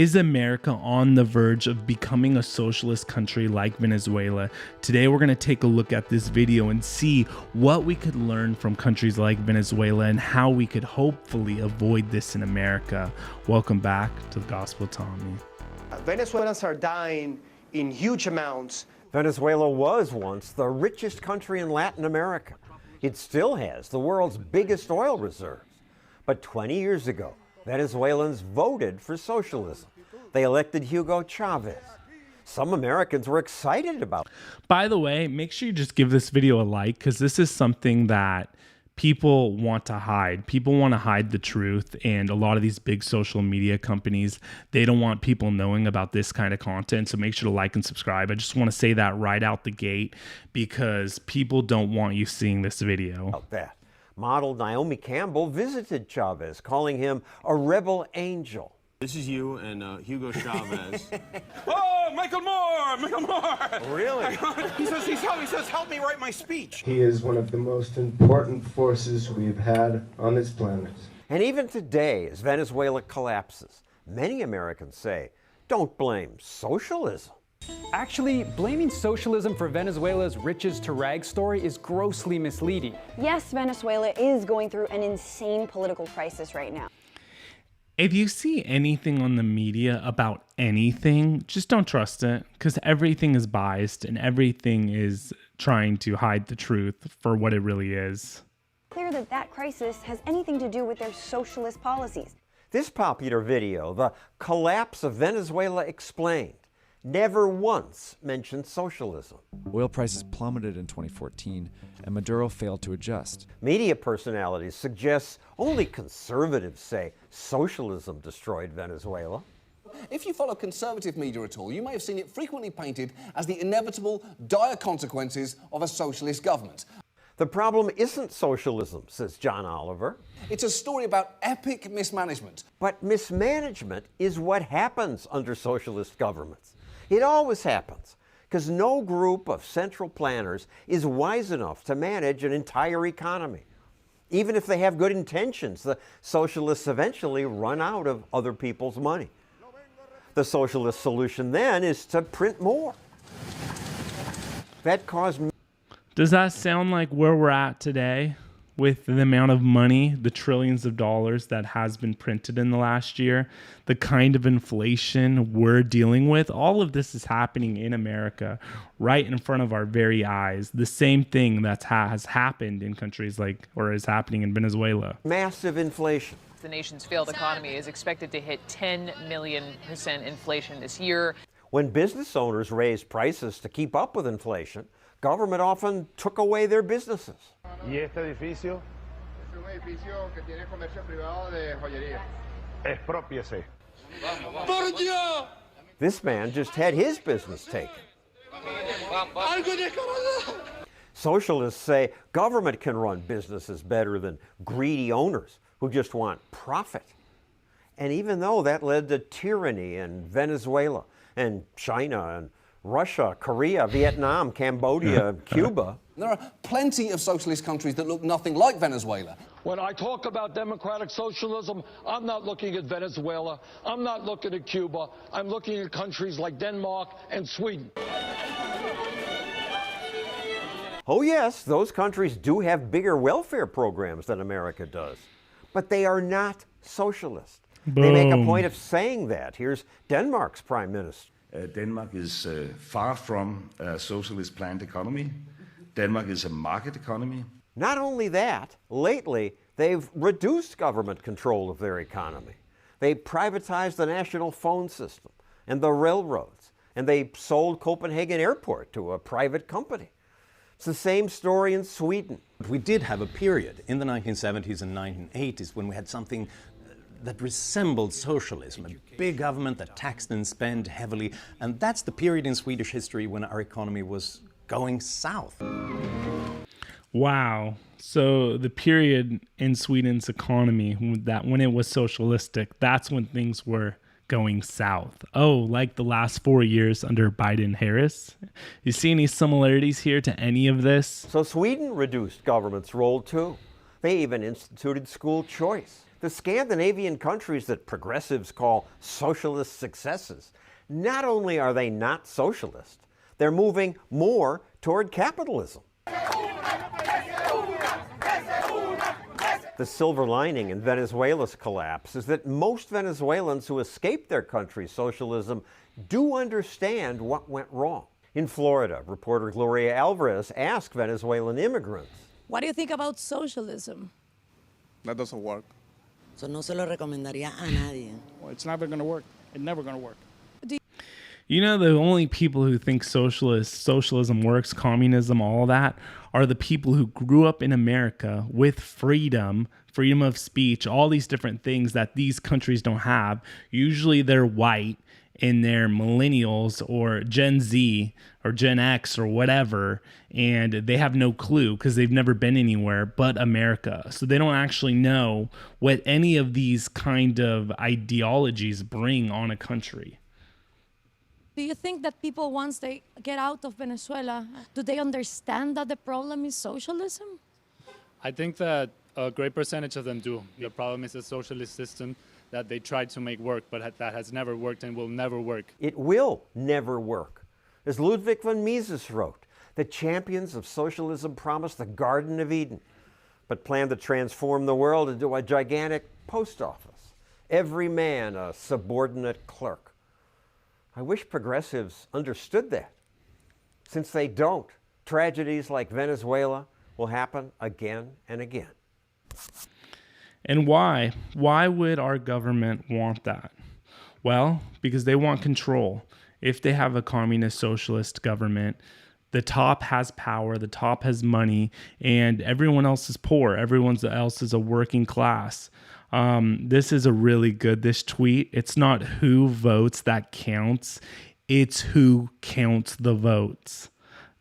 Is America on the verge of becoming a socialist country like Venezuela? Today we're going to take a look at this video and see what we could learn from countries like Venezuela and how we could hopefully avoid this in America. Welcome back to the Gospel Tommy. Venezuelans are dying in huge amounts. Venezuela was once the richest country in Latin America. It still has the world's biggest oil reserves. But 20 years ago, Venezuelans voted for socialism. They elected Hugo Chavez. Some Americans were excited about it. By the way, make sure you just give this video a like, because this is something that people want to hide. People want to hide the truth, and a lot of these big social media companies, they don't want people knowing about this kind of content, so make sure to like and subscribe. I just want to say that right out the gate, because people don't want you seeing this video. About that. Model Naomi Campbell visited Chavez, calling him a rebel angel. This is you and Hugo Chavez. Oh, Michael Moore! Michael Moore! Really? he says, help me write my speech. He is one of the most important forces we've had on this planet. And even today, as Venezuela collapses, many Americans say, don't blame socialism. Actually, blaming socialism for Venezuela's riches to rags story is grossly misleading. Yes, Venezuela is going through an insane political crisis right now. If you see anything on the media about anything, just don't trust it, because everything is biased and everything is trying to hide the truth for what it really is. Clear that crisis has anything to do with their socialist policies. This popular video, The Collapse of Venezuela Explained, never once mentioned socialism. Oil prices plummeted in 2014, and Maduro failed to adjust. Media personalities suggest only conservatives say socialism destroyed Venezuela. If you follow conservative media at all, you may have seen it frequently painted as the inevitable, dire consequences of a socialist government. The problem isn't socialism, says John Oliver. It's a story about epic mismanagement. But mismanagement is what happens under socialist governments. It always happens, because no group of central planners is wise enough to manage an entire economy. Even if they have good intentions, the socialists eventually run out of other people's money. The socialist solution then is to print more. That caused... Does that sound like where we're at today with the amount of money, the trillions of dollars that has been printed in the last year, the kind of inflation we're dealing with? All of this is happening in America right in front of our very eyes. The same thing that has happened in countries like, or is happening in Venezuela. Massive inflation. The nation's failed economy is expected to hit 10 million% inflation this year. When business owners raised prices to keep up with inflation, government often took away their businesses. ¿Y este edificio? Es un edificio que tiene comercio privado de joyería. Exprópiese. ¡Por Dios! This man just had his business taken. ¡Algo descarado! Socialists say government can run businesses better than greedy owners who just want profit. And even though that led to tyranny in Venezuela and China and Russia, Korea, Vietnam, Cambodia, Cuba. There are plenty of socialist countries that look nothing like Venezuela. When I talk about democratic socialism, I'm not looking at Venezuela. I'm not looking at Cuba. I'm looking at countries like Denmark and Sweden. Oh yes, those countries do have bigger welfare programs than America does. But they are not socialist. Boom. They make a point of saying that. Here's Denmark's prime minister. Denmark is far from a socialist planned economy. Denmark is a market economy. Not only that, lately they've reduced government control of their economy. They privatized the national phone system and the railroads, and they sold Copenhagen Airport to a private company. It's the same story in Sweden. We did have a period in the 1970s and 1980s when we had something that resembled socialism, a big government that taxed and spent heavily, and that's the period in Swedish history when our economy was going south. Wow. So the period in Sweden's economy, that when it was socialistic, that's when things were going south. Oh, like the last 4 years under Biden-Harris? You see any similarities here to any of this? So Sweden reduced government's role too. They even instituted school choice. The Scandinavian countries that progressives call socialist successes, not only are they not socialist, they're moving more toward capitalism. The silver lining in Venezuela's collapse is that most Venezuelans who escaped their country's socialism do understand what went wrong. In Florida, reporter Gloria Alvarez asked Venezuelan immigrants, "What do you think about socialism?" That doesn't work. So no se lo recomendaría a nadie. Well, it's never going to work. It's never going to work. You know, the only people who think socialism works, communism, all that, are the people who grew up in America with freedom of speech, all these different things that these countries don't have. Usually they're white and they're millennials or Gen Z or Gen X or whatever, and they have no clue because they've never been anywhere but America. So they don't actually know what any of these kind of ideologies bring on a country. Do you think that people, once they get out of Venezuela, do they understand that the problem is socialism? I think that a great percentage of them do. The problem is a socialist system that they tried to make work, but that has never worked and will never work. It will never work. As Ludwig von Mises wrote, the champions of socialism promised the Garden of Eden, but planned to transform the world into a gigantic post office. Every man a subordinate clerk. I wish progressives understood that. Since they don't, tragedies like Venezuela will happen again and again. And why? Why would our government want that? Well, because they want control. If they have a communist socialist government, the top has power, the top has money, and everyone else is poor. Everyone else is a working class. This is this tweet. It's not who votes that counts. It's who counts the votes.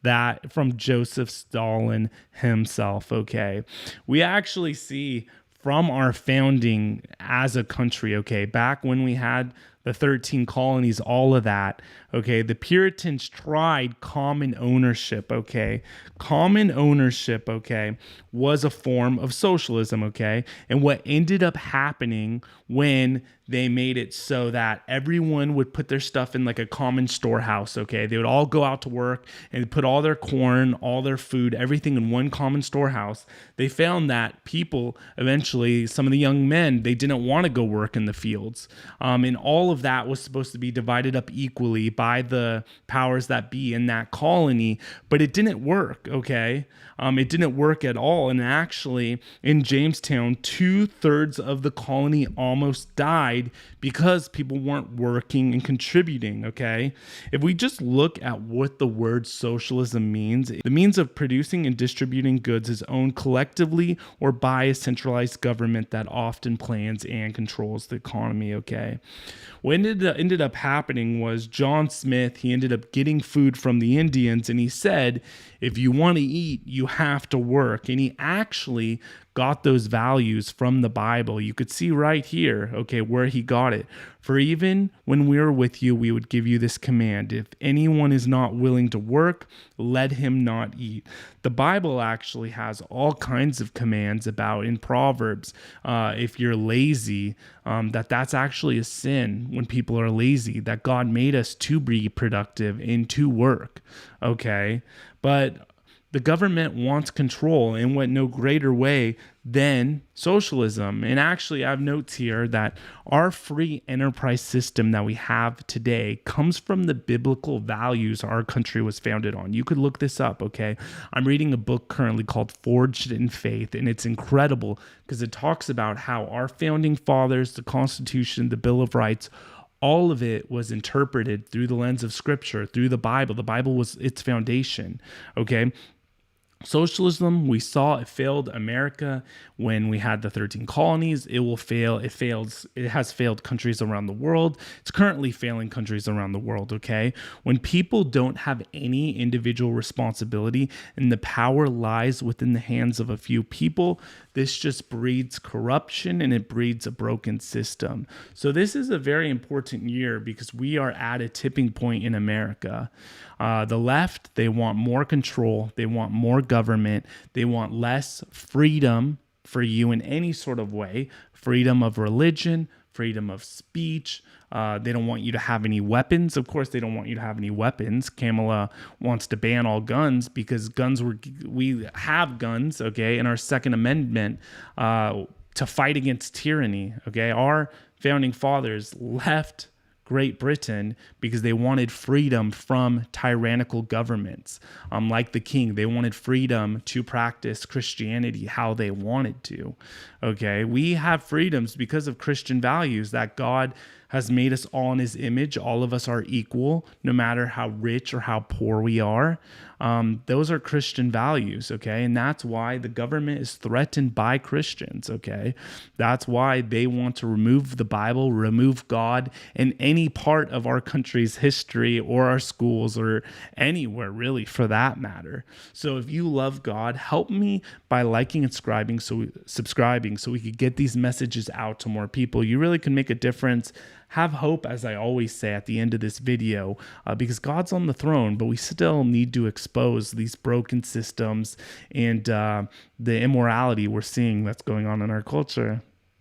That from Joseph Stalin himself, okay? We actually see from our founding as a country, okay, back when we had the 13 colonies, all of that, okay, the Puritans tried common ownership, okay? Common ownership, okay, was a form of socialism, okay? And what ended up happening when they made it so that everyone would put their stuff in like a common storehouse, okay? They would all go out to work and put all their corn, all their food, everything in one common storehouse. They found that people eventually, some of the young men, they didn't want to go work in the fields. And all of that was supposed to be divided up equally by the powers that be in that colony, but it didn't work, okay? It didn't work at all. And actually, in Jamestown, 2/3 of the colony almost died because people weren't working and contributing, okay? If we just look at what the word socialism means, the means of producing and distributing goods is owned collectively or by a centralized government that often plans and controls the economy, okay? What ended up happening was John Smith, he ended up getting food from the Indians, and he said, if you want to eat, you have to work. And he actually got those values from the Bible. You could see right here, okay, where he got it. For even when we are with you, we would give you this command. If anyone is not willing to work, let him not eat. The Bible actually has all kinds of commands about in Proverbs. If you're lazy, that's actually a sin when people are lazy, that God made us to be productive and to work, okay? But the government wants control in what no greater way than socialism. And actually, I have notes here that our free enterprise system that we have today comes from the biblical values our country was founded on. You could look this up, okay? I'm reading a book currently called Forged in Faith, and it's incredible because it talks about how our founding fathers, the Constitution, the Bill of Rights, all of it was interpreted through the lens of Scripture, through the Bible. The Bible was its foundation, okay? Socialism, we saw it failed America when we had the 13 colonies. It will fail. It has failed countries around the world. It's currently failing countries around the world, okay? When people don't have any individual responsibility and the power lies within the hands of a few people, this just breeds corruption and it breeds a broken system. So this is a very important year because we are at a tipping point in America. The left, they want more control. They want more government. They want less freedom for you in any sort of way. Freedom of religion, freedom of speech. They don't want you to have any weapons. Of course, they don't want you to have any weapons. Kamala wants to ban all guns because we have guns, okay, in our Second Amendment to fight against tyranny, okay? Our founding fathers left Great Britain because they wanted freedom from tyrannical governments. Like the king, they wanted freedom to practice Christianity how they wanted to. Okay, we have freedoms because of Christian values that God has made us all in his image. All of us are equal, no matter how rich or how poor we are. Those are Christian values, okay? And that's why the government is threatened by Christians, okay? That's why they want to remove the Bible, remove God in any part of our country's history or our schools or anywhere really for that matter. So if you love God, help me by liking and subscribing so we could get these messages out to more people. You really can make a difference. Have hope, as I always say at the end of this video, because God's on the throne, but we still need to expose these broken systems and the immorality we're seeing that's going on in our culture.